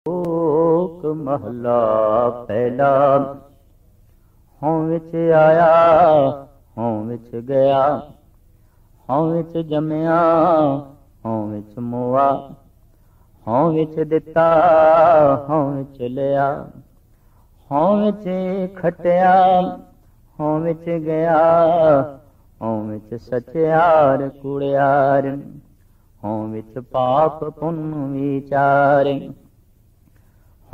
ਲੋਕ ਮਹਲਾ ਪਹਿਲਾ। ਹਉ ਵਿੱਚ ਆਇਆ ਹਉ ਵਿੱਚ ਗਿਆ, ਹਉ ਵਿੱਚ ਜੰਮਿਆ ਹਉ ਵਿੱਚ ਮੋਆ, ਹਉ ਵਿੱਚ ਦਿੱਤਾ ਹਉ ਵਿੱਚ ਲਿਆ, ਹਉ ਵਿੱਚ ਖਟਿਆ ਹਉ ਵਿੱਚ ਗਿਆ, ਹਉ ਵਿੱਚ ਸਚਿਆਰ ਕੂੜਿਆਰ, ਹਉ ਵਿੱਚ ਪਾਪ ਪੁੰਨ ਵਿਚਾਰ,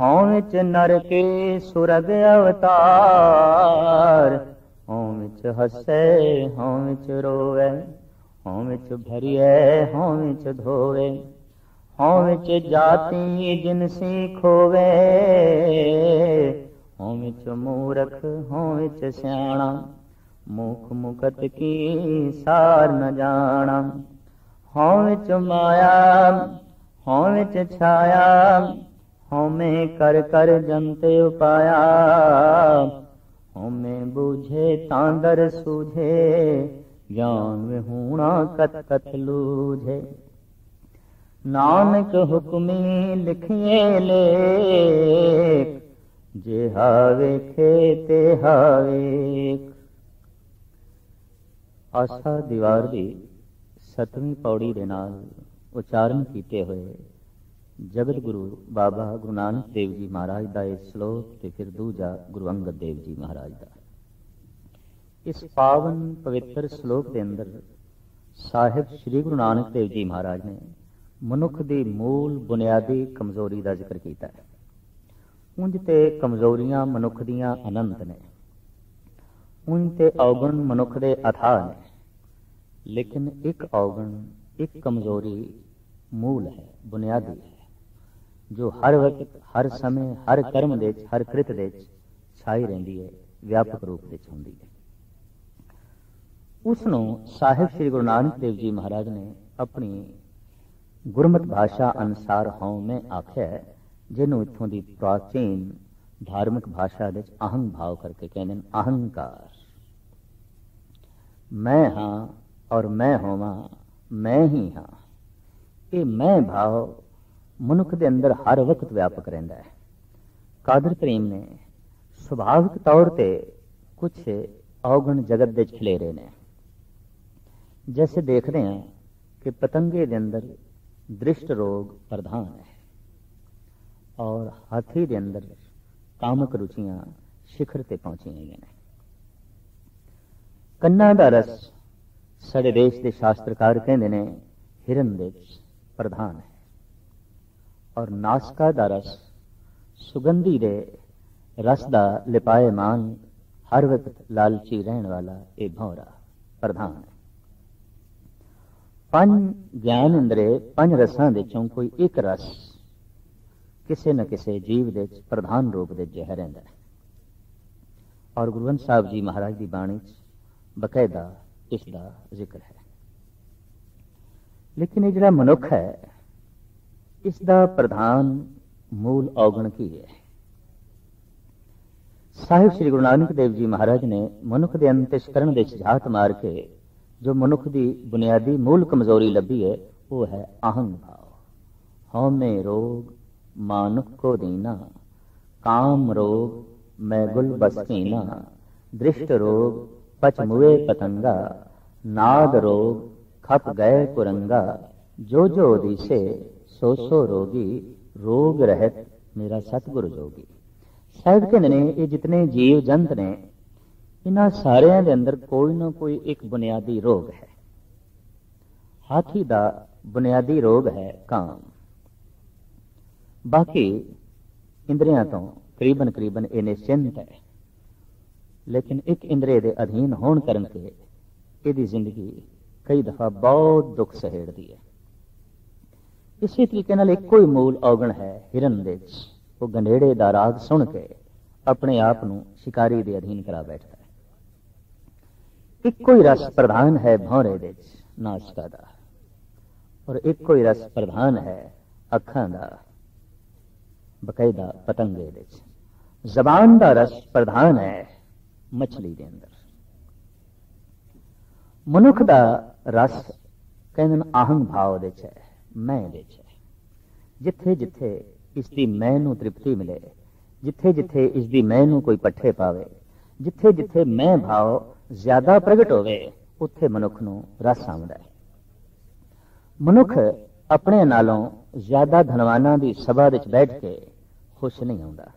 ਹਉ ਵਿੱਚ ਨਰਕੇ ਸੁਰਗ ਅਵਤਾਰ, ਹਉ ਵਿੱਚ ਹੱਸੇ ਹਉ ਵਿੱਚ ਰੋਵੇ, ਹਉ ਵਿੱਚ ਭਰੀਏ ਹਉ ਵਿੱਚ ਧੋਵੇ, ਹਉ ਵਿੱਚ ਜਾਤੀ ਜਿਨਸੀ ਖੋਵੇ, ਹਉ ਵਿੱਚ ਮੂਰਖ ਹਉ ਵਿੱਚ ਸਿਆਣਾ, ਮੁਖ ਮੁਕਤ ਕੀ ਸਾਰ ਨ ਜਾਣਾ, ਹਉ ਵਿੱਚ ਮਾਇਆ ਹਉ ਵਿੱਚ ਛਾਇਆ, ਹਉਮੈ ਕਰ ਕਰ ਜੰਤੇ ਉਪਾਇਆ, ਹਉਮੈ ਬੂਝੇ ਤਾਂ ਦਰ ਸੂਝੇ, ਗਿਆਨ ਵਿਹੂਣਾ ਕਤ ਕਤ ਲੂਝੇ, ਨਾਨਕ ਹੁਕਮੀ ਲਿਖੀਏ ਲੇਖ, ਜਿਹਾ ਵੇਖੇ ਤਿਹਾ ਵੇਖ। ਆਸਾ ਦੀਵਾਰ ਦੀ 7ਵੀਂ ਪੌੜੀ ਦੇ ਨਾਲ ਉਚਾਰਨ ਕੀਤੇ ਹੋਏ ਜਗਤ ਗੁਰੂ ਬਾਬਾ ਗੁਰੂ ਨਾਨਕ ਦੇਵ ਜੀ ਮਹਾਰਾਜ ਦਾ ਇਹ ਸ਼ਲੋਕ ਤੇ ਫਿਰ ਦੂਜਾ ਗੁਰੂ ਅੰਗਦ ਦੇਵ ਜੀ ਮਹਾਰਾਜ ਦਾ। ਇਸ ਪਾਵਨ ਪਵਿੱਤਰ ਸ਼ਲੋਕ ਦੇ ਅੰਦਰ ਸਾਹਿਬ ਸ੍ਰੀ ਗੁਰੂ ਨਾਨਕ ਦੇਵ ਜੀ ਮਹਾਰਾਜ ਨੇ ਮਨੁੱਖ ਦੀ ਮੂਲ ਬੁਨਿਆਦੀ ਕਮਜ਼ੋਰੀ ਦਾ ਜ਼ਿਕਰ ਕੀਤਾ ਹੈ। ਉਂਝ ਤੇ ਕਮਜ਼ੋਰੀਆਂ ਮਨੁੱਖ ਦੀਆਂ ਅਨੰਤ ਨੇ, ਉਂਝ ਤੇ ਔਗਣ ਮਨੁੱਖ ਦੇ ਅਥਾਹ ਨੇ, ਲੇਕਿਨ ਇੱਕ ਔਗਣ ਇੱਕ ਕਮਜ਼ੋਰੀ ਮੂਲ ਹੈ, ਬੁਨਿਆਦੀ ਹੈ, ਜੋ ਹਰ ਵਕਤ ਹਰ ਸਮੇਂ ਹਰ ਕਰਮ ਦੇ ਵਿੱਚ ਹਰ ਕ੍ਰਿਤ ਦੇ ਵਿੱਚ ਛਾਈ ਰਹਿੰਦੀ ਹੈ, ਵਿਆਪਕ ਰੂਪ ਵਿੱਚ ਹੁੰਦੀ ਹੈ। ਉਸ ਨੂੰ ਸਾਹਿਬ ਸ੍ਰੀ ਗੁਰੂ ਨਾਨਕ ਦੇਵ ਜੀ ਮਹਾਰਾਜ ਨੇ ਆਪਣੀ ਗੁਰਮਤਿ ਭਾਸ਼ਾ ਅਨੁਸਾਰ ਹਉਮੈ ਆਖਿਆ, ਜਿਹਨੂੰ ਇੱਥੋਂ ਦੀ ਪ੍ਰਾਚੀਨ ਧਾਰਮਿਕ ਭਾਸ਼ਾ ਵਿੱਚ ਅਹੰ ਭਾਵ ਕਰਕੇ ਕਹਿੰਦੇ ਨੇ। ਅਹੰਕਾਰ, ਮੈਂ ਹਾਂ ਔਰ ਮੈਂ ਹੋਵਾਂ, ਮੈਂ ਹੀ ਹਾਂ, ਇਹ ਮੈਂ ਭਾਵ ਮਨੁੱਖ ਦੇ ਅੰਦਰ ਹਰ ਵਕਤ ਵਿਆਪਕ ਰਹਿੰਦਾ ਹੈ। ਕਾਦਰ ਕਰੀਮ ਨੇ ਸੁਭਾਵਿਕ ਤੌਰ ਤੇ ਕੁਝ ਔਗਣ ਜਗਤ ਦੇ ਵਿੱਚ ਖਿਲੇਰੇ ਨੇ। ਜੈਸੇ ਦੇਖਦੇ ਹਾਂ ਕਿ ਪਤੰਗੇ ਦੇ ਅੰਦਰ ਦ੍ਰਿਸ਼ਟ ਰੋਗ ਪ੍ਰਧਾਨ ਹੈ, ਔਰ ਹਾਥੀ ਦੇ ਅੰਦਰ ਕਾਮਕ ਰੁਚੀਆਂ ਸਿਖਰ ਤੇ ਪਹੁੰਚੀਆਂ ਹੋਈਆਂ ਨੇ। ਕੰਨਾਂ ਦਾ ਰਸ ਸਾਡੇ ਦੇਸ਼ ਦੇ ਸ਼ਾਸਤਰਕਾਰ ਕਹਿੰਦੇ ਨੇ ਹਿਰਨ ਦੇ ਵਿੱਚ ਪ੍ਰਧਾਨ ਹੈ, ਔਰ ਨਾਸਕਾ ਦਾ ਰਸ ਸੁਗੰਧੀ ਦੇ ਰਸ ਦਾ ਲਿਪਾਏਮਾਨ ਹਰ ਵਕਤ ਲਾਲਚੀ ਰਹਿਣ ਵਾਲਾ ਇਹ ਭੌਰਾ ਪ੍ਰਧਾਨ ਹੈ। ਪੰਜ ਗਿਆਨ ਇੰਦਰੇ, ਪੰਜ ਰਸਾਂ ਦੇ ਚੋਂ ਕੋਈ ਇੱਕ ਰਸ ਕਿਸੇ ਨਾ ਕਿਸੇ ਜੀਵ ਦੇ ਵਿੱਚ ਪ੍ਰਧਾਨ ਰੂਪ ਦੇ ਜਿਹਾ ਰਹਿੰਦਾ ਹੈ, ਔਰ ਗੁਰੂ ਗ੍ਰੰਥ ਸਾਹਿਬ ਜੀ ਮਹਾਰਾਜ ਦੀ ਬਾਣੀ 'ਚ ਬਕਾਇਦਾ ਇਸ ਦਾ ਜ਼ਿਕਰ ਹੈ। ਲੇਕਿਨ ਇਹ ਜਿਹੜਾ ਮਨੁੱਖ ਹੈ, ਇਸ ਦਾ ਪ੍ਰਧਾਨ ਮੂਲ ਔਗਣ ਕੀ ਹੈ? ਸਾਹਿਬ ਸ੍ਰੀ ਗੁਰੂ ਨਾਨਕ ਦੇਵ ਜੀ ਮਹਾਰਾਜ ਨੇ ਮਨੁੱਖ ਦੇ ਅੰਤਿਸ਼ਕਰਨ ਦੇ ਝਾਤ ਮਾਰ ਕੇ ਜੋ ਮਨੁੱਖ ਦੀ ਬੁਨਿਆਦੀ ਮੂਲ ਕਮਜ਼ੋਰੀ ਲੱਭੀ ਹੈ, ਉਹ ਹੈ ਅਹੰ ਭਾਵ। ਹਉਮੈ ਰੋਗ ਮਾਨੁਖ ਕੋ ਦੀਨਾ, ਕਾਮ ਰੋਗ ਮੈਂ ਗੁਲ ਬਸਤੀਨਾ, ਦ੍ਰਿਸ਼ਟ ਰੋਗ ਪਚ ਮੁਏ ਪਤੰਗਾ, ਨਾਦ ਰੋਗ ਖਪ ਗਏ ਕੁਰੰਗਾ, ਜੋ ਜੋ ਦੀਸੇ ਸੋ ਸੋ ਰੋਗੀ, ਰੋਗ ਰਹਿਤ ਮੇਰਾ ਸਤਿਗੁਰ ਜੋਗੀ। ਸਾਹਿਬ ਕਹਿੰਦੇ ਨੇ ਇਹ ਜਿਤਨੇ ਜੀਵ ਜੰਤ ਨੇ, ਇਹਨਾਂ ਸਾਰਿਆਂ ਦੇ ਅੰਦਰ ਕੋਈ ਨਾ ਕੋਈ ਇੱਕ ਬੁਨਿਆਦੀ ਰੋਗ ਹੈ। ਹਾਥੀ ਦਾ ਬੁਨਿਆਦੀ ਰੋਗ ਹੈ ਕਾਮ, ਬਾਕੀ ਇੰਦਰੀਆਂ ਤੋਂ ਕਰੀਬਨ ਇਹ ਨਿਸ਼ਚਿੰਤ ਹੈ, ਲੇਕਿਨ ਇੱਕ ਇੰਦਰੀ ਦੇ ਅਧੀਨ ਹੋਣ ਕਰਕੇ ਇਹਦੀ ਜ਼ਿੰਦਗੀ ਕਈ ਦਫਾ ਬਹੁਤ ਦੁੱਖ ਸਹੇੜਦੀ ਹੈ। ਇਸੇ ਤਰੀਕੇ ਨਾਲ ਇੱਕੋ ਹੀ ਮੂਲ ਔਗਣ ਹੈ ਹਿਰਨ ਦੇ ਵਿੱਚ, ਉਹ ਗੰਢੇੜੇ ਦਾ ਰਾਗ ਸੁਣ ਕੇ ਆਪਣੇ ਆਪ ਨੂੰ ਸ਼ਿਕਾਰੀ ਦੇ ਅਧੀਨ ਕਰਾ ਬੈਠਦਾ ਹੈ। ਇੱਕੋ ਹੀ ਰਸ ਪ੍ਰਧਾਨ ਹੈ ਭੌਰੇ ਦੇ ਵਿੱਚ, ਨਾਸਕਾ ਦਾ, ਔਰ ਇੱਕੋ ਹੀ ਰਸ ਪ੍ਰਧਾਨ ਹੈ ਅੱਖਾਂ ਦਾ, ਬਕਾਇਦਾ ਪਤੰਗੇ ਦੇ ਵਿੱਚ। ਜ਼ਬਾਨ ਦਾ ਰਸ ਪ੍ਰਧਾਨ ਹੈ ਮਛਲੀ ਦੇ ਅੰਦਰ। ਮਨੁੱਖ ਦਾ ਰਸ ਕਹਿੰਦੇ ਅਹੰ ਭਾਵ ਦੇ ਚ ਹੈ, ਮੈਂ ਦੇ ਚ ਹੈ। ਜਿੱਥੇ ਜਿੱਥੇ इसकी मैं नूं तृप्ति मिले, जिथे जिथे इसकी मैं नूं कोई पट्ठे पावे, जिथे जिथे मैं भाव ज्यादा प्रगट होवे, उत्थे मनुख नूं रस आउंदा है। मनुख अपने नालों ज्यादा धनवानां दी सभा विच बैठ के खुश नहीं आउंदा,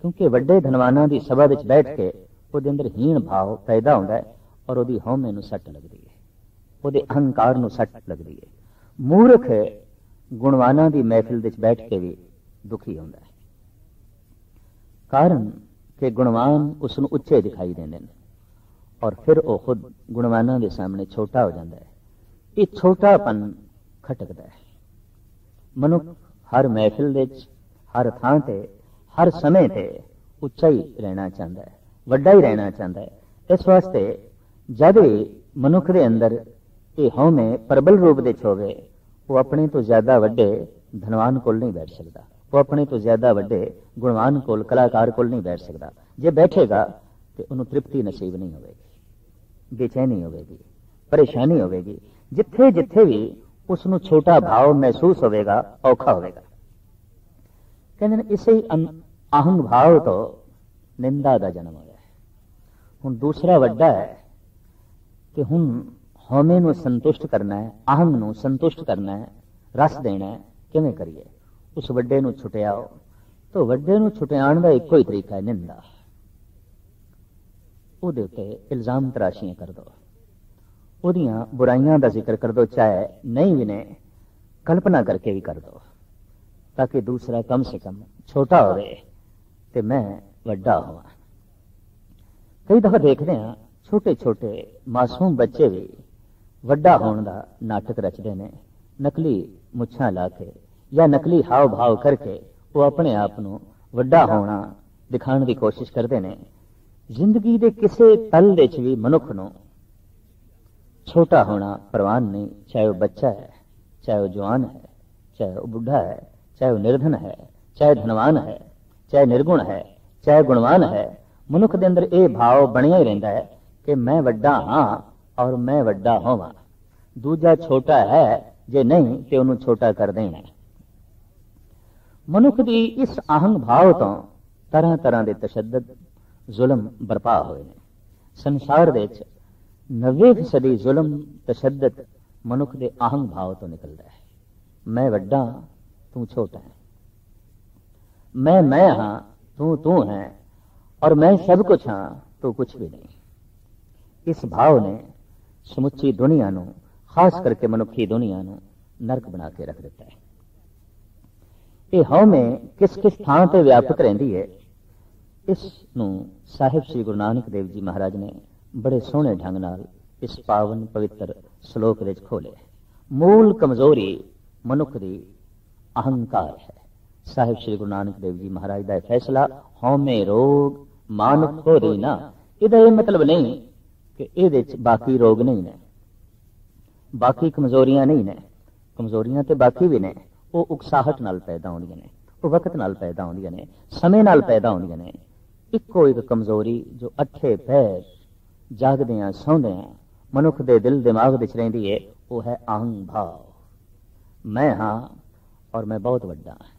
क्योंकि वड्डे धनवानां दी सभा विच बैठ के ਉਹਦੇ ਅੰਦਰ ਹੀਣ ਭਾਵ ਪੈਦਾ ਹੁੰਦਾ ਹੈ ਔਰ ਉਹਦੀ ਹਉਮੈ ਨੂੰ ਸੱਟ ਲੱਗਦੀ ਹੈ, ਉਹਦੇ ਅਹੰਕਾਰ ਨੂੰ ਸੱਟ ਲੱਗਦੀ ਹੈ। ਮੂਰਖ ਗੁਣਵਾਨਾਂ ਦੀ ਮਹਿਫਿਲ ਵਿੱਚ ਬੈਠ ਕੇ ਵੀ ਦੁਖੀ ਹੁੰਦਾ ਹੈ, ਕਾਰਨ ਕਿ ਗੁਣਵਾਨ ਉਸ ਨੂੰ ਉੱਚੇ ਦਿਖਾਈ ਦਿੰਦੇ ਨੇ ਔਰ ਫਿਰ ਉਹ ਖੁਦ ਗੁਣਵਾਨਾਂ ਦੇ ਸਾਹਮਣੇ ਛੋਟਾ ਹੋ ਜਾਂਦਾ ਹੈ। ਇਹ ਛੋਟਾਪਨ ਖਟਕਦਾ ਹੈ। ਮਨੁੱਖ ਹਰ ਮਹਿਫਿਲ ਵਿੱਚ, ਹਰ ਥਾਂ ਤੇ, ਹਰ ਸਮੇਂ ਤੇ ਉੱਚਾ ਹੀ ਰਹਿਣਾ ਚਾਹੁੰਦਾ ਹੈ, ਵੱਡਾ ਹੀ ਰਹਿਣਾ ਚਾਹੁੰਦਾ ਹੈ। ਇਸ ਵਾਸਤੇ ਜਦ ਵੀ ਮਨੁੱਖ ਦੇ ਅੰਦਰ ਇਹ ਹਉਮੈ ਪ੍ਰਬਲ ਰੂਪ ਵਿੱਚ ਹੋਵੇ, ਉਹ ਆਪਣੇ ਤੋਂ ਜ਼ਿਆਦਾ ਵੱਡੇ ਧਨਵਾਨ ਕੋਲ ਨਹੀਂ ਬੈਠ ਸਕਦਾ, ਉਹ ਆਪਣੇ ਤੋਂ ਜ਼ਿਆਦਾ ਵੱਡੇ ਗੁਣਵਾਨ ਕੋਲ, ਕਲਾਕਾਰ ਕੋਲ ਨਹੀਂ ਬੈਠ ਸਕਦਾ। ਜੇ ਬੈਠੇਗਾ ਤੇ ਉਹਨੂੰ ਤ੍ਰਿਪਤੀ ਨਸੀਬ ਨਹੀਂ ਹੋਵੇਗੀ, ਬੇਚੈਨੀ ਹੋਵੇਗੀ, ਪਰੇਸ਼ਾਨੀ ਹੋਵੇਗੀ। ਜਿੱਥੇ ਜਿੱਥੇ ਵੀ ਉਸ ਨੂੰ ਛੋਟਾ ਭਾਵ ਮਹਿਸੂਸ ਹੋਵੇਗਾ, ਔਖਾ ਹੋਵੇਗਾ। ਕਹਿੰਦੇ ਨੇ ਇਸੇ ਅਹੰਗ ਭਾਵ ਤੋਂ ਨਿੰਦਾ ਦਾ ਜਨਮ ਹੋਇਆ। ਹੁਣ ਦੂਸਰਾ ਵੱਡਾ ਹੈ ਕਿ ਹੁਣ ਹਉਮੈ ਨੂੰ ਸੰਤੁਸ਼ਟ ਕਰਨਾ ਹੈ, ਅਹੰਗ ਨੂੰ ਸੰਤੁਸ਼ਟ ਕਰਨਾ ਹੈ, ਰਸ ਦੇਣਾ ਹੈ। ਕਿਵੇਂ ਕਰੀਏ? ਉਸ ਵੱਡੇ ਨੂੰ ਛੁਟਿਆਓ। ਤਾਂ ਵੱਡੇ ਨੂੰ ਛੁਟਿਆਉਣ ਦਾ ਇੱਕੋ ਹੀ ਤਰੀਕਾ ਹੈ ਨਿੰਦਾ। ਉਹਦੇ ਉੱਤੇ ਇਲਜ਼ਾਮ ਤਰਾਸ਼ੀਆਂ ਕਰ ਦੋ, ਉਹਦੀਆਂ ਬੁਰਾਈਆਂ ਦਾ ਜ਼ਿਕਰ ਕਰ ਦੋ, ਚਾਹੇ ਨਹੀਂ ਵੀ ਨੇ ਕਲਪਨਾ ਕਰਕੇ ਵੀ ਕਰ ਦੋ, ਤਾਂ ਕਿ ਦੂਸਰਾ ਕਮ ਸੇ ਕਮ ਛੋਟਾ ਹੋਵੇ ਤੇ ਮੈਂ ਵੱਡਾ ਹੋਵਾਂ। ਕਈ ਦਫਾ ਦੇਖਦੇ ਹਾਂ ਛੋਟੇ ਛੋਟੇ ਮਾਸੂਮ ਬੱਚੇ ਵੀ ਵੱਡਾ ਹੋਣ ਦਾ ਨਾਟਕ ਰਚਦੇ ਨੇ, ਨਕਲੀ ਮੁੱਛਾਂ ਲਾ ਕੇ ਜਾਂ ਨਕਲੀ ਹਾਵ ਭਾਵ ਕਰਕੇ ਉਹ ਆਪਣੇ ਆਪ ਨੂੰ ਵੱਡਾ ਹੋਣਾ ਦਿਖਾਉਣ ਦੀ ਕੋਸ਼ਿਸ਼ ਕਰਦੇ ਨੇ। ਜ਼ਿੰਦਗੀ ਦੇ ਕਿਸੇ ਤਲ ਵਿੱਚ ਵੀ ਮਨੁੱਖ ਨੂੰ ਛੋਟਾ ਹੋਣਾ ਪ੍ਰਵਾਨ ਨਹੀਂ, ਚਾਹੇ ਉਹ ਬੱਚਾ ਹੈ, ਚਾਹੇ ਉਹ ਜਵਾਨ ਹੈ, ਚਾਹੇ ਉਹ ਬੁੱਢਾ ਹੈ, ਚਾਹੇ ਉਹ ਨਿਰਧਨ ਹੈ, ਚਾਹੇ ਧਨਵਾਨ ਹੈ, ਚਾਹੇ ਨਿਰਗੁਣ ਹੈ, ਚਾਹੇ ਗੁਣਵਾਨ ਹੈ। ਮਨੁੱਖ ਦੇ ਅੰਦਰ ਇਹ ਭਾਵ ਬਣਿਆ ਹੀ ਰਹਿੰਦਾ ਹੈ ਕਿ ਮੈਂ ਵੱਡਾ ਹਾਂ ਔਰ ਮੈਂ ਵੱਡਾ ਹੋਵਾਂ। ਦੂਜਾ ਛੋਟਾ ਹੈ, ਜੇ ਨਹੀਂ ਤੇ ਉਹਨੂੰ ਛੋਟਾ ਕਰ ਦੇਣਾ। ਮਨੁੱਖ ਦੀ ਇਸ ਅਹੰਗ ਭਾਵ ਤੋਂ ਤਰ੍ਹਾਂ ਤਰ੍ਹਾਂ ਦੇ ਤਸ਼ੱਦਦ, ਜ਼ੁਲਮ ਬਰਪਾ ਹੋਏ ਨੇ। ਸੰਸਾਰ ਵਿੱਚ 90% ਜ਼ੁਲਮ, ਤਸ਼ੱਦਦ ਮਨੁੱਖ ਦੇ ਅਹੰਗ ਭਾਵ ਤੋਂ ਨਿਕਲਦਾ ਹੈ। ਮੈਂ ਵੱਡਾ, ਤੂੰ ਛੋਟਾ ਹੈ। ਮੈਂ ਹਾਂ, ਤੂੰ ਹੈ, ਔਰ ਮੈਂ ਸਭ ਕੁਛ ਹਾਂ, ਤੂੰ ਕੁਛ ਵੀ ਨਹੀਂ। ਇਸ ਭਾਵ ਨੇ ਸਮੁੱਚੀ ਦੁਨੀਆ ਨੂੰ, ਖਾਸ ਕਰਕੇ ਮਨੁੱਖੀ ਦੁਨੀਆ ਨੂੰ ਨਰਕ ਬਣਾ ਕੇ ਰੱਖ ਦਿੱਤਾ ਹੈ। ਇਹ ਹਉਮੈ ਕਿਸ ਕਿਸ ਥਾਂ ਤੇ ਵਿਆਪਕ ਰਹਿੰਦੀ ਹੈ, ਇਸ ਨੂੰ ਸਾਹਿਬ ਸ੍ਰੀ ਗੁਰੂ ਨਾਨਕ ਦੇਵ ਜੀ ਮਹਾਰਾਜ ਨੇ ਬੜੇ ਸੋਹਣੇ ਢੰਗ ਨਾਲ ਇਸ ਪਾਵਨ ਪਵਿੱਤਰ ਸ਼ਲੋਕ ਵਿੱਚ ਖੋਲੇ। ਮੂਲ ਕਮਜ਼ੋਰੀ ਮਨੁੱਖ ਦੀ ਅਹੰਕਾਰ ਹੈ। ਸਾਹਿਬ ਸ੍ਰੀ ਗੁਰੂ ਨਾਨਕ ਦੇਵ ਜੀ ਮਹਾਰਾਜ ਦਾ ਫੈਸਲਾ, ਹਉਮੈ ਰੋਗ ਮਾਨੁਖ ਹੋਰੀ ਨਾ। ਇਹਦਾ ਇਹ ਮਤਲਬ ਨਹੀਂ ਕਿ ਇਹਦੇ ਚ ਬਾਕੀ ਰੋਗ ਨਹੀਂ ਨੇ, ਬਾਕੀ ਕਮਜ਼ੋਰੀਆਂ ਨਹੀਂ ਨੇ। ਕਮਜ਼ੋਰੀਆਂ ਤੇ ਬਾਕੀ ਵੀ ਨੇ, ਉਹ ਉਕਸਾਹਟ ਨਾਲ ਪੈਦਾ ਹੁੰਦੀਆਂ ਨੇ, ਉਹ ਵਕਤ ਨਾਲ ਪੈਦਾ ਹੁੰਦੀਆਂ ਨੇ, ਸਮੇਂ ਨਾਲ ਪੈਦਾ ਹੁੰਦੀਆਂ ਨੇ। ਇੱਕੋ ਇੱਕ ਕਮਜ਼ੋਰੀ ਜੋ ਅੱਠੇ ਪੈਰ ਜਾਗਦਿਆਂ ਸੌਂਦਿਆਂ ਮਨੁੱਖ ਦੇ ਦਿਲ ਦਿਮਾਗ ਵਿੱਚ ਰਹਿੰਦੀ ਹੈ, ਉਹ ਹੈ ਅਹੰਗ ਭਾਵ। ਮੈਂ ਹਾਂ ਔਰ ਮੈਂ ਬਹੁਤ ਵੱਡਾ ਹਾਂ।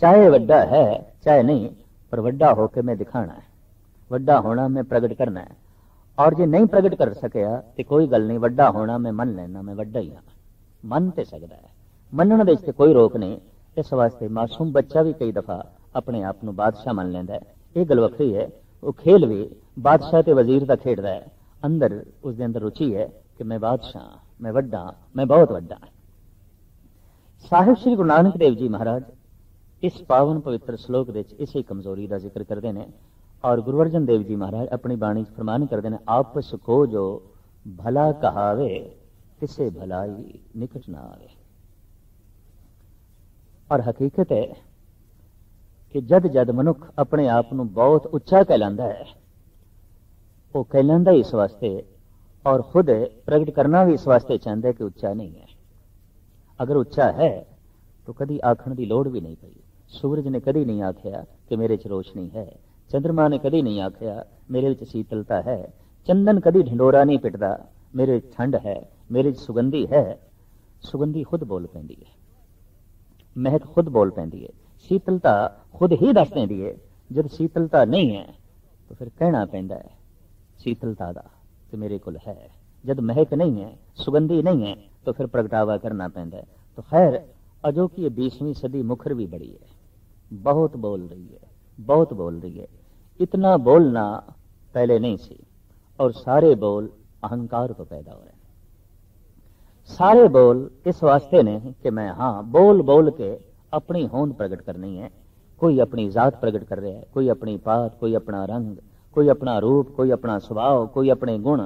ਚਾਹੇ ਵੱਡਾ ਹੈ ਚਾਹੇ ਨਹੀਂ, ਪਰ ਵੱਡਾ ਹੋ ਕੇ ਮੈਂ ਦਿਖਾਣਾ ਹੈ, ਵੱਡਾ ਹੋਣਾ ਮੈਂ ਪ੍ਰਗਟ ਕਰਨਾ ਹੈ। ਔਰ ਜੇ ਨਹੀਂ ਪ੍ਰਗਟ ਕਰ ਸਕਿਆ ਤੇ ਕੋਈ ਗੱਲ ਨਹੀਂ, ਵੱਡਾ ਹੋਣਾ ਮੈਂ ਮੰਨ ਲੈਣਾ, ਮੈਂ ਵੱਡਾ ਹੀ ਹਾਂ। ਮੰਨ ਤੇ ਸਕਦਾ ਹੈ, ਮੰਨਣ ਦੇ ਵਿੱਚ ਕੋਈ ਰੋਕ ਨਹੀਂ। ਇਸ ਵਾਸਤੇ ਮਾਸੂਮ ਬੱਚਾ ਵੀ ਕਈ ਦਫਾ ਆਪਣੇ ਆਪ ਨੂੰ ਬਾਦਸ਼ਾਹ ਮੰਨ ਲੈਂਦਾ ਹੈ। ਇਹ ਗੱਲ ਵੱਖਰੀ ਹੈ। ਉਹ ਖੇਲ ਵੀ ਬਾਦਸ਼ਾਹ ਤੇ ਵਜ਼ੀਰ ਦਾ ਖੇਡਦਾ ਹੈ, ਅੰਦਰ ਉਸ ਦੇ ਅੰਦਰ ਰੁਚੀ ਹੈ ਕਿ ਮੈਂ ਬਾਦਸ਼ਾਹ, ਮੈਂ ਵੱਡਾ, ਮੈਂ ਬਹੁਤ ਵੱਡਾ। ਸਾਹਿਬ ਸ੍ਰੀ ਗੁਰੂ ਨਾਨਕ ਦੇਵ ਜੀ ਮਹਾਰਾਜ ਇਸ ਪਾਵਨ ਪਵਿੱਤਰ ਸ਼ਲੋਕ ਵਿੱਚ ਇਸੇ ਕਮਜ਼ੋਰੀ ਦਾ ਜ਼ਿਕਰ ਕਰਦੇ ਨੇ। ਔਰ ਗੁਰੂ ਅਰਜਨ ਦੇਵ ਜੀ ਮਹਾਰਾਜ ਆਪਣੀ ਬਾਣੀ 'ਚ ਫਰਮਾਨ ਕਰਦੇ ਨੇ, ਆਪਸ ਕੋ ਜੋ ਭਲਾ ਕਹਾਵੇ ਤਿਸੇ ਭਲਾਈ ਨਿਕਟ ਨਾ ਆਵੇ। ਔਰ ਹਕੀਕਤ ਹੈ ਕਿ ਜਦ ਜਦ ਮਨੁੱਖ ਆਪਣੇ ਆਪ ਨੂੰ ਬਹੁਤ ਉੱਚਾ ਕਹਿਲਾਂਦਾ ਹੈ, ਉਹ ਕਹਿਲਾਂਦਾ ਇਸ ਵਾਸਤੇ ਔਰ ਖੁਦ ਪ੍ਰਗਟ ਕਰਨਾ ਵੀ ਇਸ ਵਾਸਤੇ ਚਾਹੁੰਦਾ ਹੈ ਕਿ ਉੱਚਾ ਨਹੀਂ ਹੈ। ਅਗਰ ਉੱਚਾ ਹੈ ਤਾਂ ਕਦੀ ਆਖਣ ਦੀ ਲੋੜ ਵੀ ਨਹੀਂ ਪਈ। ਸੂਰਜ ਨੇ ਕਦੀ ਨਹੀਂ ਆਖਿਆ ਕਿ ਮੇਰੇ 'ਚ ਰੋਸ਼ਨੀ ਹੈ, ਚੰਦਰਮਾ ਨੇ ਕਦੀ ਨਹੀਂ ਆਖਿਆ ਮੇਰੇ ਵਿੱਚ ਸ਼ੀਤਲਤਾ ਹੈ, ਚੰਦਨ ਕਦੀ ਢਿੰਡੋਰਾ ਨਹੀਂ ਪਿੱਟਦਾ ਮੇਰੇ 'ਚ ਠੰਡ ਹੈ, ਮੇਰੇ 'ਚ ਸੁਗੰਧੀ ਹੈ। ਸੁਗੰਧੀ ਖੁਦ ਬੋਲ ਪੈਂਦੀ ਹੈ, ਮਹਿਕ ਖੁਦ ਬੋਲ ਪੈਂਦੀ ਹੈ। शीतलता खुद ही दस देंदी है। जब शीतलता नहीं है तो फिर कहना पैंदा है शीतलता दा ते मेरे कोल है। जब महक नहीं है, सुगंधी नहीं है, तो फिर प्रगटावा करना पैंदा है। तो खैर अजो की 20वीं सदी मुखर भी बड़ी है, बहुत बोल रही है, बहुत बोल रही है। इतना बोलना पहले नहीं सी, और सारे बोल अहंकार तो पैदा हो रहे हैं। सारे बोल इस वास्ते ने कि मैं हाँ बोल बोल के अपनी होंद प्रकट करनी है। कोई अपनी जात प्रकट कर रहा है, कोई अपनी पात, कोई अपना रंग, कोई अपना रूप, कोई अपना स्वभाव, कोई अपने गुण,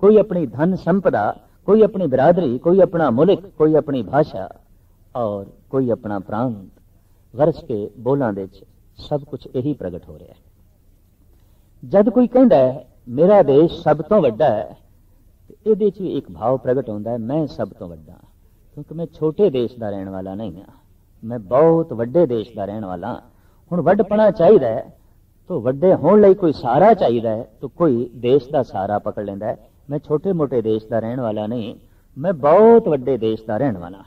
कोई अपनी धन संपदा, कोई अपनी बिरादरी, कोई अपना मुल्क, कोई अपनी भाषा और कोई अपना प्रांत। गरज के बोलों दे सब कुछ यही प्रगट हो रहा है। जद कोई कहता है मेरा देश सब तो वड्डा है, ये एक भाव प्रगट होता है मैं सब तो वड्डा, क्योंकि मैं छोटे देश का रहने वाला नहीं हाँ, मैं बहुत वड्डे देश का रहने वाला। हुण वड्डपना चाहिए तो वड्डे होने लई कोई सहारा चाहिए, तो कोई देश का सहारा पकड़ लेंदा है। मैं छोटे मोटे देश का रहने वाला नहीं, मैं बहुत वड्डे देश का रहने वाला।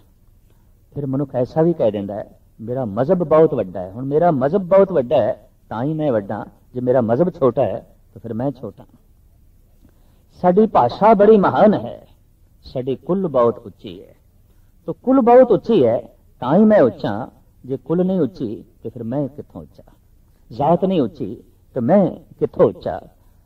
फिर मनुख ऐसा भी कह देंदा है मेरा मजहब बहुत वड्डा है। हुण मेरा मजहब बहुत वड्डा है तां ही मैं वड्डा, जे मेरा मजहब छोटा है तो फिर मैं छोटा। साडी भाषा बड़ी महान है, साडी कुल बहुत उच्ची है, तो कुल बहुत उच्ची है तां ही मैं उच्चा। जे कुल नहीं उच्ची तो फिर मैं कित्थों उच्चा। जात नहीं उच्ची तो मैं कित्थों उच्चा।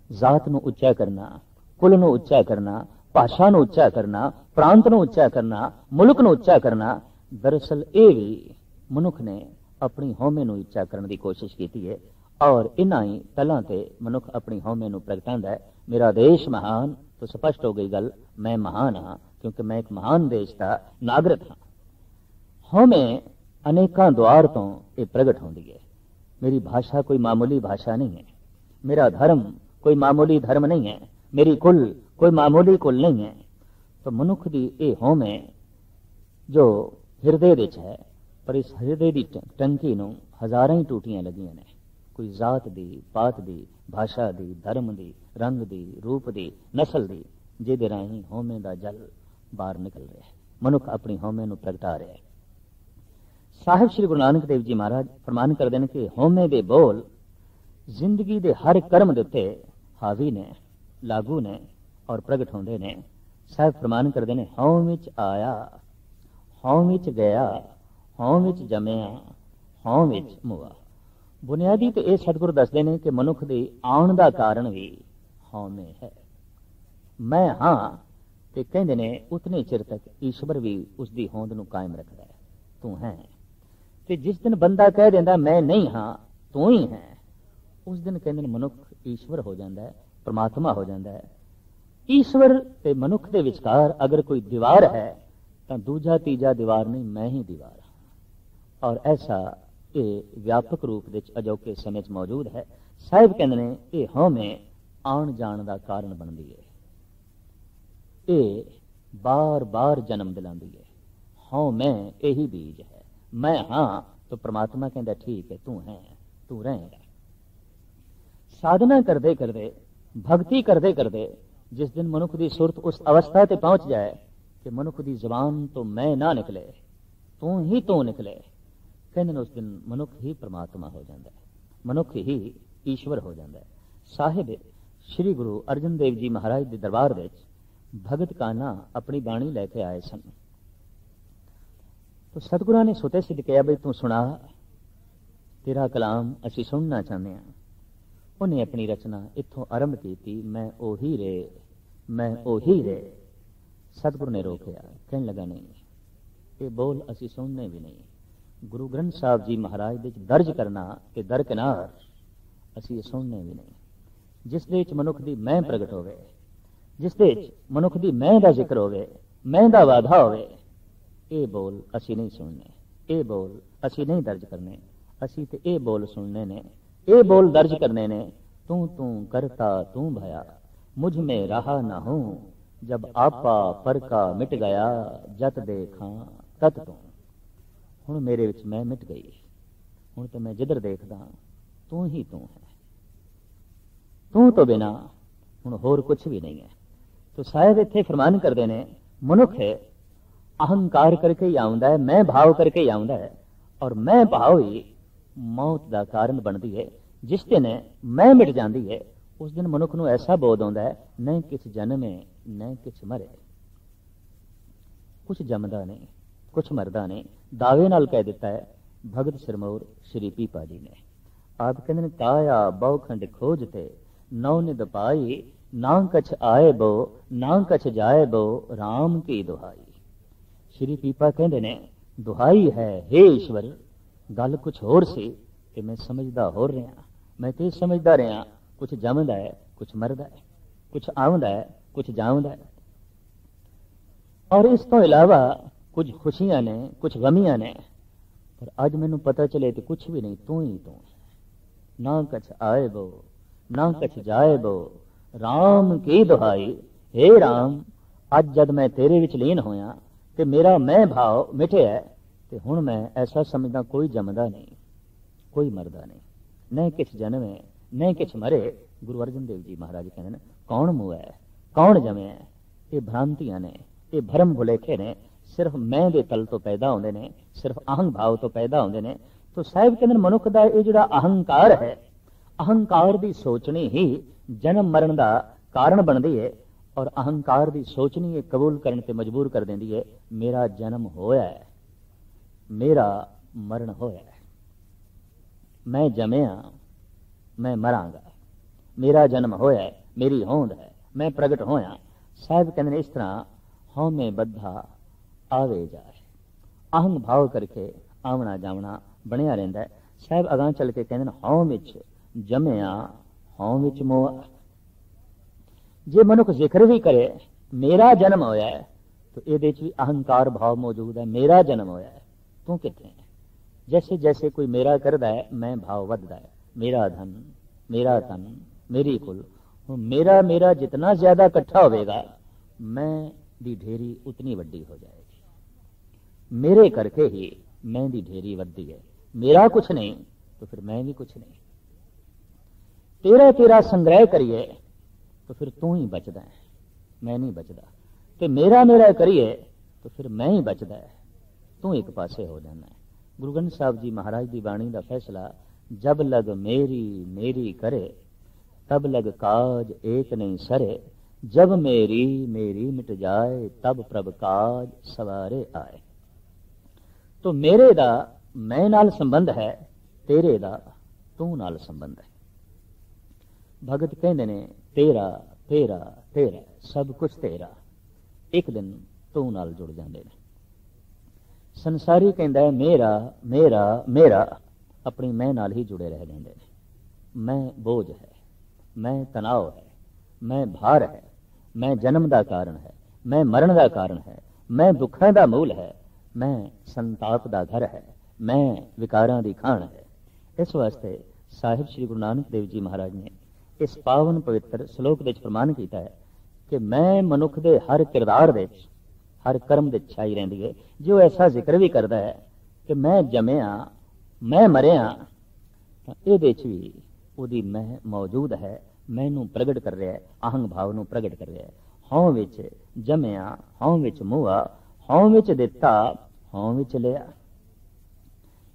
जात नूं उच्चा करना, कुल नूं उच्चा करना, भाषा नूं उच्चा करना, प्रांत नूं उच्चा करना, मुल्क नूं उच्चा करना, दरअसल ये भी मनुख ने अपनी होमे नूं उच्चा करने की कोशिश की है। और इन्हां ही तलां ते मनुख अपनी होमे नूं प्रगटांदा है। मेरा देश महान, तो स्पष्ट हो गई गल, मैं महान हाँ क्योंकि मैं एक महान देश का नागरिक हाँ। होमे अनेकां द्वार तो ये प्रगट होंदी है। मेरी भाषा कोई मामूली भाषा नहीं है, मेरा धर्म कोई मामूली धर्म नहीं है, मेरी कुल कोई मामूली कुल नहीं है। तो मनुख दी ये होमे जो हिरदे विच है, पर इस हिरदे दी टंकी नूं हज़ारां ही टूटियां लगियां ने। कोई जात दी, पात दी, भाषा दी, धर्म दी, रंग दी, रूप दी, नस्ल दी, जिहदे राहीं होमे दा जल बाहर निकल रहा है। मनुख अपनी होमे नूं प्रगटा रहा है। साहिब श्री गुरु नानक देव जी महाराज फरमान करते हैं कि होमे दे बोल जिंदगी दे हर कर्म दे उत्ते हावी ने, लागू ने और प्रगट होंदे ने। साहिब फरमान करते हैं हौं विच आया, हौं विच गया, हौं विच जमिया, हौं विच मुआ। बुनियादी तो यह सतगुरु दसदे ने कि मनुख दे आउण दा कारण भी हौमे है। मैं हाँ ते कहंदे ने उतने चिर तक ईश्वर भी उसकी होंद नूं कायम रखदा है। तू है ते जिस दिन बंदा कह देंदा मैं नहीं हाँ तू ही है, उस दिन कहंदे ने मनुख ईश्वर हो जाता है, परमात्मा हो जाता है। ईश्वर ते मनुख दे विचकार अगर कोई दीवार है तो दूजा तीजा दीवार नहीं, मैं ही दीवार हाँ। और ऐसा ये व्यापक रूप विच अजोके समय च मौजूद है। साहिब कहंदे ने ये होमे आउण जाण दा कारण बनदी है, ये बार बार जन्म दिलांदी है। हाँ मैं यही बीज है, मैं हाँ तो परमात्मा कहता ठीक है तू है, तू रहेगा। साधना करते करते, भक्ति करते करते जिस दिन मनुख की सुरत उस अवस्था ते पहुंच जाए कि मनुख की जबान तो मैं ना निकले, तू ही तू निकले, कहते उस दिन मनुख ही परमात्मा हो जाता है, मनुख ही ईश्वर हो जाता है। साहिब श्री गुरु अर्जन देव जी महाराज के दरबार विच भगत काना अपनी बाणी लैके आए सन। तो सतगुरां ने सुते सिद्ध कहा बई तू सुना, तेरा कलाम असी सुनना चाहते हैं। उन्हें अपनी रचना इत्थों आरंभ की, मैं ओही रे, मैं ओही रे। सतगुरु ने रोकया, कहने लगा नहीं ये बोल असी सुनने भी नहीं। गुरु ग्रंथ साहब जी महाराज दे दर्ज करना कि दरकिनार असी सुनने भी नहीं। जिस दे मनुख दी मैं प्रगट होवे, जिस दे मनुख दी मैं दा जिक्र होवे, मैं दा वाधा होवे, ये बोल असी नहीं सुनने, ये बोल असी नहीं दर्ज करने। असी ते ये बोल सुनने ने, ये बोल दर्ज करने ने। तू तू करता तू भया, मुझ में रहा ना हूं, जब आपा परका मिट गया, जत देखा तत तू। हुण मेरे विच मैं मिट गई, हुण तो मैं जिधर देखदा तू ही तू है, तू तो बिना हुण होर कुछ भी नहीं है। तो साहिब इत्थे फरमान करते ने मनुख है अहंकार करके ही आउंदा है, मैं भाव करके ही आउंदा है। और मैं भाव ही मौत का कारण बनती है। जिस दिन मैं मिट जाती है उस दिन मनुख को ऐसा बोध आता है न किस जन्मे न किस मरे। कुछ जमदा नहीं, कुछ मरदा नहीं। दावे नाल कह दिता है भगत सिरमौर श्री पीपा जी ने। आप कहते हैं काया बहुखंड खोजते नौ निद पाई, ना कछ आए बो ना कछ जाए बो राम की दुहाई। श्री पीपा कहते ने दुहाई है हे ईश्वर, गल कुछ होर सी कि मैं समझदा हो रहा, मैं तो समझदा रहा कुछ जमदा है कुछ मरदा है, कुछ आउंदा है कुछ जाउंदा है। और इस तो इलावा कुछ खुशियां ने कुछ गमियां ने, पर अज मैनू पता चले तो कुछ भी नहीं, तू ही तू है। ना कछ आए बो ना कछ जाए बो राम की दुहाई। हे राम, अज जद मैं तेरे विच लीन होया ते मेरा मैं भाव मिटिया ते हुण मैं ऐसा समझदा कोई जमदा नहीं कोई मरदा नहीं, न किछ जन्मे न किछ मरे। गुरु अर्जन देव जी महाराज कहते हैं कौन मुआ है कौन जमे है। ये भ्रांतियां ने, ये भरम भुलेखे ने, सिर्फ मैं दे तल तो पैदा होंदे ने, सिर्फ अहंग भाव तो पैदा होंदे ने। तो साहिब कहते हैं मनुख का ये जिहड़ा अहंकार है, अहंकार दी सोचनी ही जन्म मरण का कारण बनती है। और अहंकार दी सोचनी ये कबूल करने ते मजबूर कर देंदी है मेरा जन्म होया है मेरा मरण होया है, मैं जमया मैं मरांगा, मेरा जन्म होया है मेरी होंद है मैं प्रगट होया। साहिब कहते हैं इस तरह हों में बद्धा आवे जाए, अहंग भाव करके आवना जावना बनया रहिंदा है। साहिब अगां चल के कहते हैं हों विच जमया हों विच मोह। जे मनुख जिक्र भी करे मेरा जन्म होया है तो ये भी अहंकार भाव मौजूद है, मेरा जन्म होया है तू कितने है। जैसे जैसे कोई मेरा करदा है मैं भाव वधदा है, मेरा धन मेरा तन मेरी कुल। मेरा मेरा जितना ज्यादा इकट्ठा होगा मैं दी ढेरी उतनी वड्डी हो जाएगी। मेरे करके ही मैं दी ढेरी वड्डी है, मेरा कुछ नहीं तो फिर मैं भी कुछ नहीं। तेरा तेरा संग्रह करिए तो फिर तू ही बचदा है मैं नहीं बचदा, ते मेरा मेरा करिए तो फिर मैं ही बचदा है तू एक पासे हो जाना है। गुरु ग्रंथ साहब जी महाराज की बाणी का फैसला जब लग मेरी मेरी करे तब लग काज एक नहीं सरे, जब मेरी मेरी मिट जाए तब प्रभ काज सवारे आए। तो मेरे दा मैं नाल संबंध है, तेरे दा तू नाल संबंध है। भगत कहते ने तेरा तेरा तेरा सब कुछ तेरा, एक दिन तू नाल जुड़ जाते हैं। संसारी कहता है मेरा मेरा मेरा, अपनी मैं नाल ही जुड़े रह जाते हैं। मैं बोझ है, मैं तनाव है, मैं भार है, मैं जन्म का कारण है, मैं मरण का कारण है, मैं दुखों का मूल है, मैं संताप का घर है, मैं विकारां दी खान है। इस वास्ते साहिब श्री गुरु नानक देव जी महाराज ने इस पावन पवित्र श्लोक दे प्रमाण किया है कि मैं मनुख दे हर किरदार दे हर कर्म दे छाई रहिंदी है। जो ऐसा जिक्र भी करता है कि मैं जमया मैं मरिया, तो ये भी उदी मैं मौजूद है, मैनू प्रगट कर रहा है, अहंग भाव नू प्रगट कर रहा है। हों विच जमया हों विच मुआ, हों विच दिता हों विच लिया।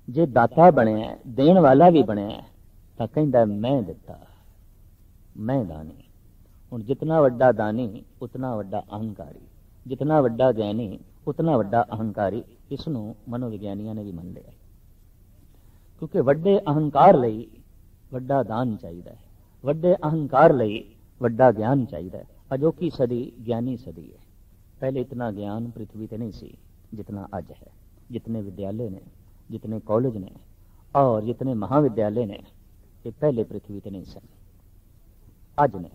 जे दाता बनया देण वाला भी बनया तो कहंदा मैं दिता मैं दानी। हुण जितना वड्डा दानी उतना वड्डा अहंकारी, जितना वड्डा ज्ञानी उतना वड्डा अहंकारी। इसनू मनोविज्ञानियों ने भी मन लिया, क्योंकि वड्डे अहंकार लई वड्डा दान चाहिए है, वड्डे अहंकार लई वड्डा ज्ञान चाहिए है। अजोकी सदी ज्ञानी सदी है। पहले इतना ज्ञान पृथ्वी ते नहीं सी जितना अज है। जितने विद्यालय ने, जितने कॉलेज ने और जितने महाविद्यालय ने, ये पहले पृथ्वी ते नहीं सन। अज ने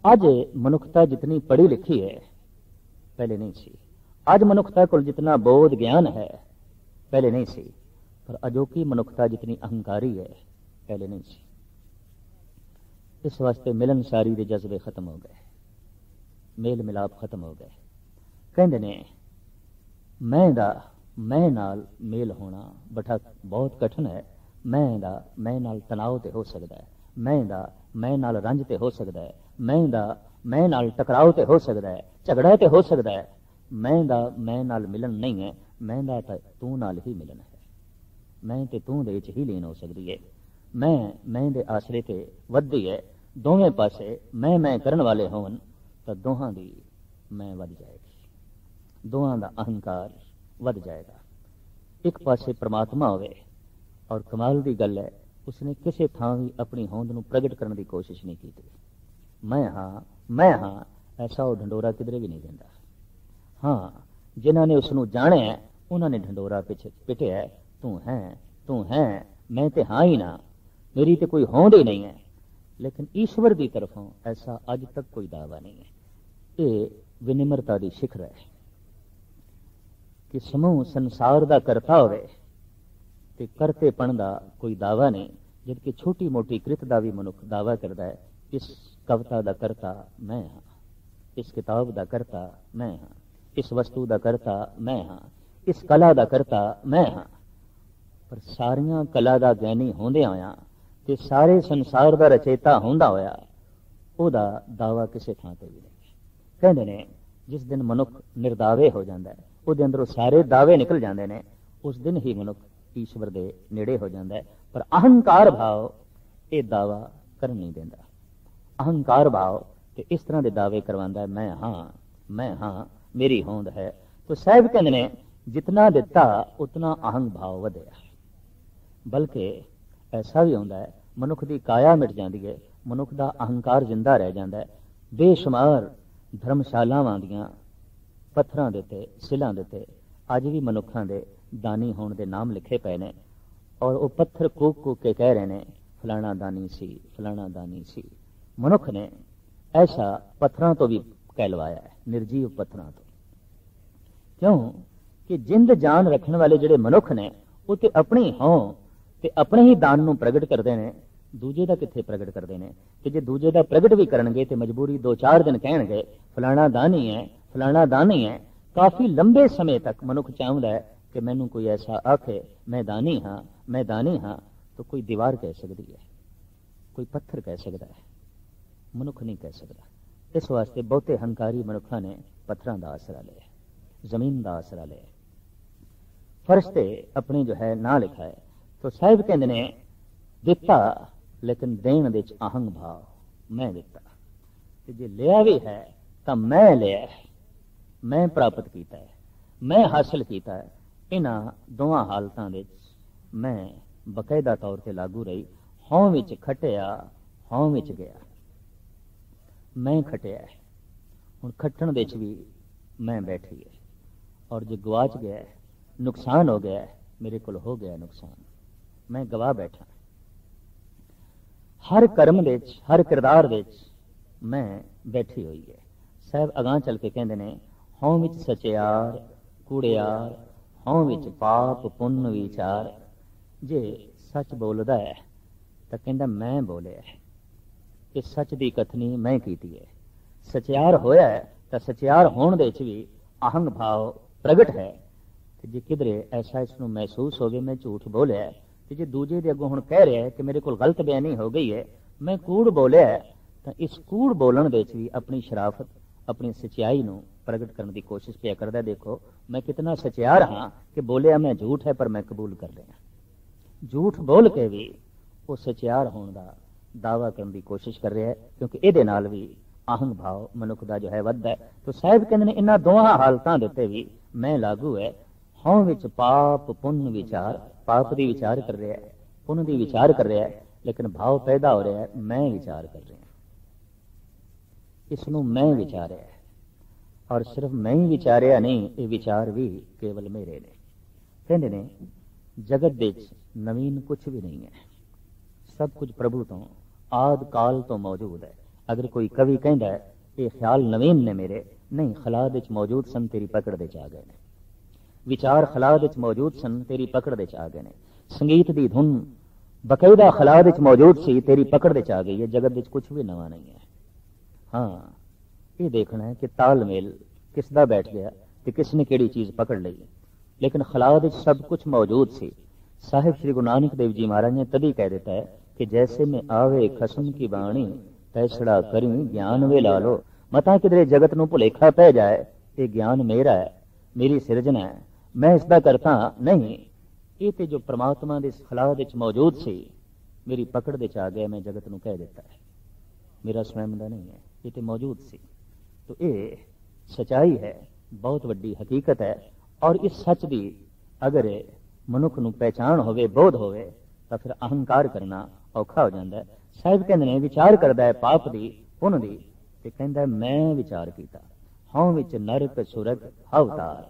अज मनुखता जितनी पढ़ी लिखी है पहले नहीं सी। अज मनुखता को जितना बोध ज्ञान है पहले नहीं सी। पर अजोकी मनुखता जितनी अहंकारी है पहले नहीं सी। इस वास्ते मिलनसारी के जज्बे खत्म हो गए, मेल मिलाप खत्म हो गए। कहते ने मैं नाल मेल होना बड़ा बहुत कठिन है। मैं नाल तनाव ते हो सकता है, मैं नाल रंज ते हो सकता है, मैं नाल टकराव ते हो सकता है, झगड़ा ते हो सकता है। मैं नाल मिलन नहीं है, मैं तू नाल ही मिलन है। मैं ते तूं दे विच ही लीन हो सकदी है। मैं दे आसरे ते वधदी है। दोवें पासे मैं करन वाले होवन तां दोहां दी मैं वध जाएगी, दोहां दा अहंकार वध जाएगा। एक पासे परमात्मा होवे और कमाल दी गल है उसने किसी थां भी अपनी होंद नूं प्रगट करने की कोशिश नहीं की। मैं हाँ ऐसा वो ढंडोरा किधरे भी नहीं देंदा। हाँ, जिन्होंने उसनूं जाणिया उन्होंने ढंडोरा पिटिया, तू है, मैं ते हाँ ही ना, मेरी तो कोई होंद ही नहीं है। लेकिन ईश्वर की तरफों ऐसा अज तक कोई दावा नहीं है। ये विनिम्रता की शिखर है कि समूह संसार का करता होवे ते करतेपण का कोई दावा नहीं, जबकि छोटी मोटी कृत का भी मनुख दावा करता है। इस कविता का करता मैं हाँ, इस किताब का करता मैं हाँ, इस वस्तु का करता मैं हाँ, इस कला का करता मैं हाँ। पर सारियां कला का ज्ञानी होंदे होया ते सारे संसार का रचेता होंदा होया ओदा दावा किसी थां ते भी नहीं। कहंदे ने जिस दिन मनुख निर्दावे हो जाता है ਉਹਦੇ अंदरों सारे दावे निकल जाते हैं, उस दिन ही मनुख ईश्वर के नेड़े हो जाता है। पर अहंकार भाव ये दावा कर नहीं देता। अहंकार भाव तो इस तरह के दावे करवाता है, मैं हाँ मेरी होंद है। तो साहब कहते ने जितना दिता उतना अहंग भाव वधिया। बल्कि ऐसा भी होता है मनुख की काया मिट जाती है, मनुख का अहंकार जिंदा रह जाता है। बेशुमार धर्मशालावां दियां पत्थरां दे ते सिलां दे ते अज भी मनुखां दे दानी होने के नाम लिखे पे ने, और वो पत्थर कूक कूक के कह रहे हैं फलाना दानी सी, फलाना दानी सी। मनुख ने ऐसा पत्थरां तो भी कहलवाया है, निर्जीव पत्थरां तो। क्यों कि जिंद जान रखने वाले जिहड़े मनुख ने वो ते अपनी हों ते अपने ही दान नूं प्रगट करते हैं, दूजे का कित्थे प्रगट करते हैं। कि जे दूजे का प्रगट भी करनगे तो मजबूरी 2-4 दिन कहणगे फलाना दानी है, फलाना दानी है। काफी लंबे समय तक मनुख चाहता है कि मैनू कोई ऐसा आखे मैं दानी हाँ, तो कोई दीवार कह सकती है, कोई पत्थर कह सकता है, मनुख नहीं कह सकता। इस वास्ते बहुते हंकारी मनुखा ने पत्थरों का आसरा लिया, जमीन का आसरा लिया, फर्श ते अपनी जो है ना लिखा है। तो साहिब कहते ने दिता लेकिन देण दे अहंग भाव, मैं दिता जे लिया भी है तो मैं लिया है, मैं प्राप्त किया है, मैं हासिल किया है। इन्हां दोवां हालतां विच मैं बकायदा तौर पर लागू रही। हों विच खटिया, हों विच गया, मैं खटिया है। हुण खट्टण दे भी मैं बैठी है, और जो गवाच गया है, नुकसान हो गया है, मेरे को हो गया नुकसान, मैं गवा बैठा। हर कर्म दे हर किरदार दे मैं बैठी हुई है। साहब अगां चल के कहते ने हों विच सचियार कूड़ियार, हों विच पाप पुण्य विचार। जे सच बोलदा है तो कहंदा मैं बोलिया है, कि सच की कथनी मैं कीती है। सचियार होया है तो सचियार होण दे भी अहंग भाव प्रगट है। तो जे किधरे ऐसा इसनूं महसूस हो गया मैं झूठ बोलिया है, तो जे दूजे दे अगों हुण कह रहा है कि मेरे को गलत बयानी हो गई है, मैं कूड़ बोलिया है, तो इस कूड़ बोलन दे भी अपनी शराफत अपनी सच्चाई नूं प्रगट करने की कोशिश पिया करदा। देखो मैं कितना सचियार हाँ कि बोलिया मैं झूठ है पर मैं कबूल कर लिया। झूठ बोल के भी वो सचियार होने का दावा करने की कोशिश कर रहा है, क्योंकि ये नाल भी अहंग भाव मनुख का जो है वधदा है। तो साहिब कहते हैं इन्हां दोहां हालतां दे उत्ते भी मैं लागू है। हों विच पाप पुण्य विचार, पाप दी विचार कर रहा है, पुण्य दी विचार कर रहा है, लेकिन भाव पैदा हो रहा है मैं विचार कर रहा। इसनूं मैं विचारिया है, और सिर्फ मैं ही विचारिया नहीं, ये विचार भी केवल मेरे ने। कहते ने जगत दे नवीन कुछ भी नहीं है, सब कुछ प्रभु तो आद काल तो मौजूद है। अगर कोई कवि कहता है ये ख्याल नवीन ने मेरे, नहीं, खलाद विच मौजूद सन तेरी पकड़ दे आ गए ने। विचार खलाद विच मौजूद सन तेरी पकड़ दे आ गए ने। संगीत की धुन बकायदा खलाद विच मौजूद सी, तेरी पकड़ दे आ गई है। जगत विच कुछ भी नवा नहीं है। हाँ, ये देखना है कि तालमेल किसदा बैठ गया कि किसने केड़ी चीज पकड़ ली। लेकिन खलाद विच सब कुछ मौजूद सी। साहिब श्री गुरु नानक देव जी महाराज ने तभी कह देता है कि जैसे में आवे खसम की बाणी, तैसड़ा करी ज्ञान वे ला लो। मता किधरे जगत नूं भुलेखा पै जाए ये ज्ञान मेरा है, मेरी सिरजना है, मैं इसका करता नहीं, ਇਹ ਤੇ ਜੋ ਪ੍ਰਮਾਤਮਾ ਦੇ ਖਲਾਅ ਵਿੱਚ ਮੌਜੂਦ ਸੀ, ਮੇਰੀ ਪਕੜ ਦੇ ਚ ਆ ਗਿਆ, ਮੈਂ ਜਗਤ ਨੂੰ ਕਹਿ ਦਿੱਤਾ ਹੈ, ਮੇਰਾ ਸਵੈਮ ਦਾ ਨਹੀਂ ਹੈ, ਇਹ ਤੇ ਮੌਜੂਦ ਸੀ। तो ये सच्चाई है, बहुत वड्डी हकीकत है। और इस सच की अगर मनुख नूं पहचान होवे, बोध होवे, तो फिर अहंकार करना औखा हो जाता है। साहिब कहते हैं विचार करता है पाप दी पुन दी, ते कहता है मैं विचार किया, हौं विच नरक सुरग अवतार।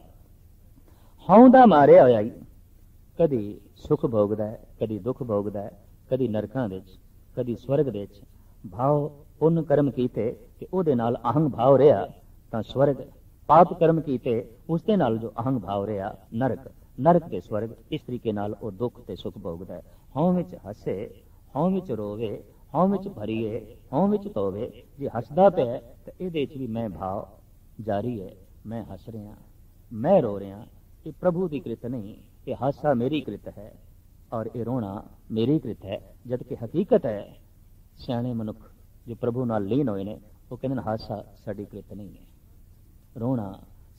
हौं दा मारिया होया ही कदी सुख भोगदा है, कदी दुख भोगदा है, कदी नरकां विच, कदी स्वर्ग दे विच। भाव पुण्य कर्म कीते ते ओदे नाल अहंग भाव रहा तां स्वर्ग, पाप कर्म कीते उसदे नाल जो अहंग भाव रहा नरक, नरक ते स्वर्ग। इस तरीके नाल ओ दुख ते सुख भोगदा है। हौं विच हसे, हौं विच रोवे, हौं विच भरीए, हौं विच तोवे। जे हसदा पिया ते इहदे च भी मैं भाव जारी है, मैं हस रहा, मैं रो रहा। ये प्रभु की कृत नहीं, ये हासा मेरी कृत है और ये रोना मेरी कृत है। जबकि हकीकत है सियाणे मनुख जो प्रभु नाल लीन होए ने वो कहते हासा साडी कृत नहीं है, रोना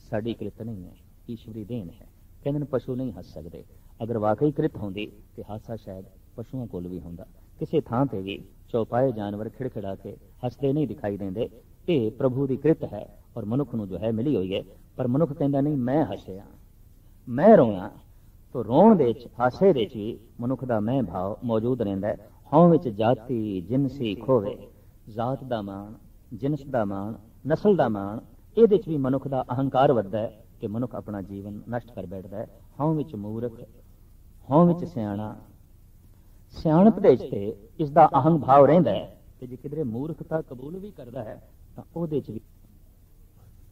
साडी कृत नहीं है, ईश्वरी देन है। कहते पशु नहीं हस सकते, अगर वाकई कृत होंदी तो हासा शायद पशुओं कोल भी होंदा। किसी थां ते भी चौपाए जानवर खिड़खिड़ा के हसते नहीं दिखाई देंदे। ये प्रभु की कृत है और मनुख नूं जो है मिली हुई है। पर मनुख कहता नहीं मैं हसिया, मैं रोया। तो रोण दे हासे दे भी मनुख का मैं भाव मौजूद रहिंदा है। हौं विच जाति जिनसी खोवे, जात दा मान, जिनस दा मान, नस्ल दा मान, इहदे च भी मनुख दा अहंकार वधदा है कि मनुख अपना जीवन नष्ट कर बैठदा है। हौं विच मूर्ख, हौं विच सियाणा, सियाणप दे च ते इस दा अहंग भाव रहिंदा है ते जे किधरे मूर्खता कबूल भी करदा है तां ओहदे च भी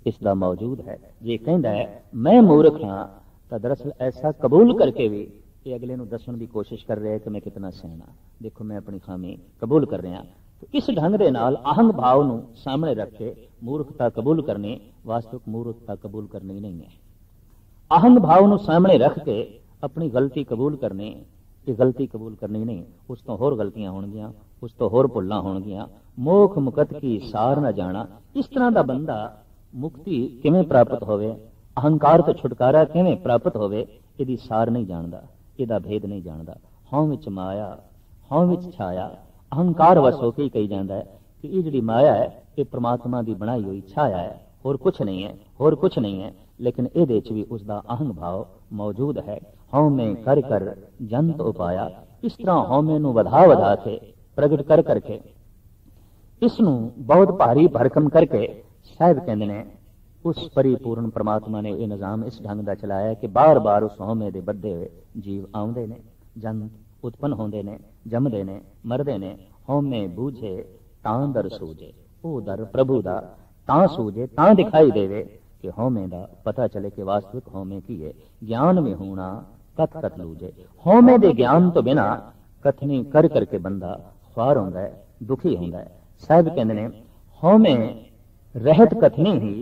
इस दा मौजूद है। जे कहंदा है मैं मूर्ख हां तां दरअसल ऐसा कबूल करके भी ये अगले नूं दसण की कोशिश कर रहा है कि मैं कितना सियाणा, देखो मैं अपनी खामी कबूल कर रहा। तो इस ढंग दे नाल अहंग भाव नूं सामने रख के मूर्खता कबूल करनी, वास्तविक मूर्खता कबूल करनी नहीं है। अहंग भाव नूं सामने रख के अपनी गलती कबूल करनी, ये गलती कबूल करनी नहीं। उस तो होर गलतियां होणगियां, उस तो होर भुल्लां होणगियां। मोख मुकत की सार न जाना। इस तरह का बंदा मुक्ति किवें प्राप्त होवे, अहंकार तो छुटकारा किवें प्राप्त होवे, इहदी सार नहीं जानदा, इहदा भेद नहीं जानदा। हौं विच माया, हौं विच छाया, अहंकार वस होके ही कही जाता है कि ये जी माया है ये परमात्मा की बनाई हुई छाया है, होर कुछ नहीं है, होर कुछ नहीं है। लेकिन ये भी उसका अहंग भाव मौजूद है। हौमे कर कर जंत उपाया। इस तरह हौमे नूं वधा वधा के प्रगट कर करके इसनूं बहुत भारी भरकम करके साहिब कहते हैं उस परिपूर्ण परमात्मा ने यह निजाम इस ढंग का चलाया कि बार बार उस हौमे दे बद्धे हुए जीव आउंदे ने, जंत उत्पन्न होंदे ने, जमदे ने, मरदे ने। हौमे बूझे तां दर सूझे, ओ दर प्रभु दा तां सूझे, तां दिखाई देवे कि हौमे दा पता चले कि वास्तविक हौमे की है। ज्ञान में होना कथ कथ लूझे। हौमे दे ज्ञान तो बिना कथनी कर करके बंदा ख्वार होंदा है, दुखी होंदा है। साहिब कहंदे ने हौमे रहत कथनी ही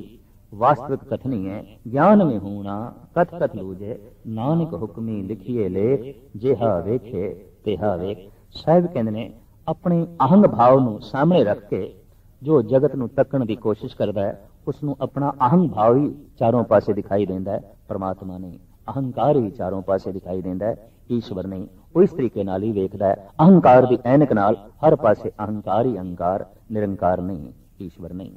वास्तविक कथनी है। ज्ञान में होना कथ कथ लूझे, नानक हुक्मी लिखिए लेख, जेहा वेखे तेहा वेख। साहिब कहंदे ने अपने अहंग भाव नूं सामने रख के जो जगत नूं तकण की कोशिश करता है उसनूं अपना अहंग भाव ही चारों पासे दिखाई देंदा है, परमात्मा नहीं। अहंकार ही चारों पासे दिखाई देंदा है, ईश्वर नहीं। वो इस तरीके नाल ही वेखदा है। अहंकार की ऐनक नाल हर पासे अहंकार ही अहंकार, निरंकार नहीं, ईश्वर नहीं।